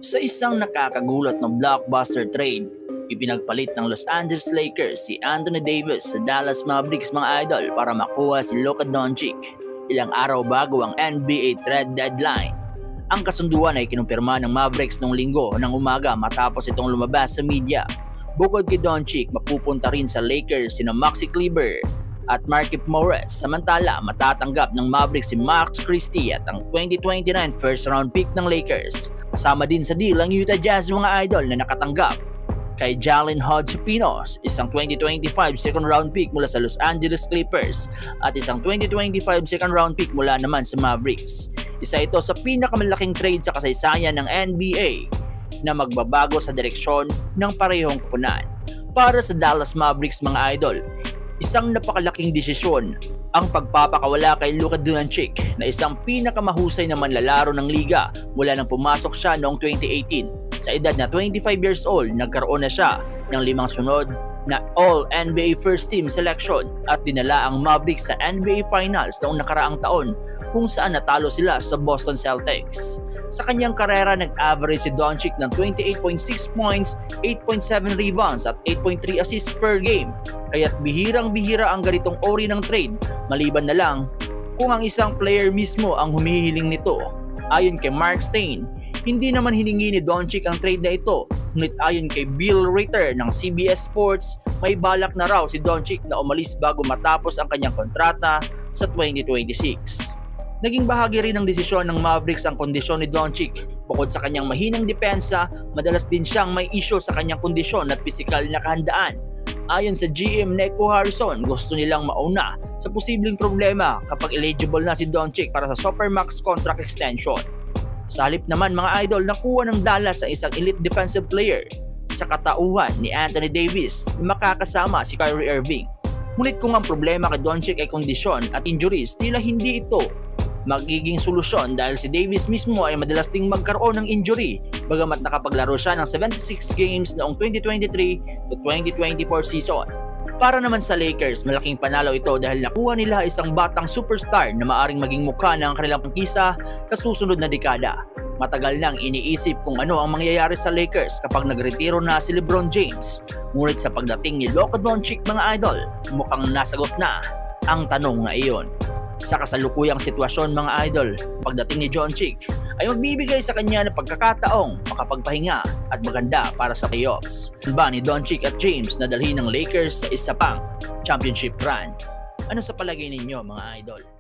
Sa isang nakakagulat na blockbuster trade, ipinagpalit ng Los Angeles Lakers si Anthony Davis sa Dallas Mavericks mga idol para makuha si Luka Doncic ilang araw bago ang NBA trade deadline. Ang kasunduan ay kinumpirma ng Mavericks noong linggo ng umaga matapos itong lumabas sa media. Bukod kay Doncic, mapupunta rin sa Lakers sina Maxi Kleber at Markieff Morris. Samantala, matatanggap ng Mavericks si Max Christie at ang 2029 first round pick ng Lakers. Kasama din sa deal ang Utah Jazz mga idol na nakatanggap kay Jalen Hodge-Pinos, isang 2025 second round pick mula sa Los Angeles Clippers at isang 2025 second round pick mula naman sa Mavericks. Isa ito sa pinakamalaking trade sa kasaysayan ng NBA na magbabago sa direksyon ng parehong kupunan. Para sa Dallas Mavericks mga idol, isang napakalaking desisyon ang pagpapakawala kay Luka Doncic na isang pinakamahusay na manlalaro ng liga mula nang pumasok siya noong 2018. Sa edad na 25 years old, nagkaroon na siya ng 5 sunod na All-NBA First Team selection at dinala ang Mavericks sa NBA Finals noong nakaraang taon kung saan natalo sila sa Boston Celtics. Sa kanyang karera, nag-average si Doncic ng 28.6 points, 8.7 rebounds at 8.3 assists per game. Kaya't bihirang-bihira ang ganitong ori ng trade, maliban na lang kung ang isang player mismo ang humihiling nito. Ayon kay Mark Stein, hindi naman hiningi ni Doncic ang trade na ito, ngunit ayon kay Bill Ritter ng CBS Sports, may balak na raw si Doncic na umalis bago matapos ang kanyang kontrata sa 2026. Naging bahagi rin ng desisyon ng Mavericks ang kondisyon ni Doncic. Bukod sa kanyang mahinang depensa, madalas din siyang may issue sa kanyang kondisyon at pisikal na kahandaan. Ayon sa GM Neko Harrison, gusto nilang mauna sa posibleng problema kapag eligible na si Doncic para sa Supermax contract extension. Sa halip naman mga idol, nakuha ng Dallas ang isang elite defensive player sa katauhan ni Anthony Davis na makakasama si Kyrie Irving. Ngunit kung ang problema kay Doncic ay kondisyon at injuries, tila hindi ito magiging solusyon dahil si Davis mismo ay madalas ding magkaroon ng injury bagamat nakapaglaro siya ng 76 games noong 2023 to 2024 season. Para naman sa Lakers, malaking panalo ito dahil nakuha nila isang batang superstar na maaring maging mukha ng kanilang pangkisa sa susunod na dekada. Matagal nang iniisip kung ano ang mangyayari sa Lakers kapag nagretiro na si LeBron James. Ngunit sa pagdating ni Luka Doncic mga idol, mukhang nasagot na ang tanong na iyon. Sa kasalukuyang sitwasyon mga idol, pagdating ni Doncic ay magbibigay sa kanya ng pagkakataong makapagpahinga at maganda para sa playoffs. Ba ni Doncic at James na dalhin ng Lakers sa isa pang championship run? Ano sa palagay ninyo mga idol?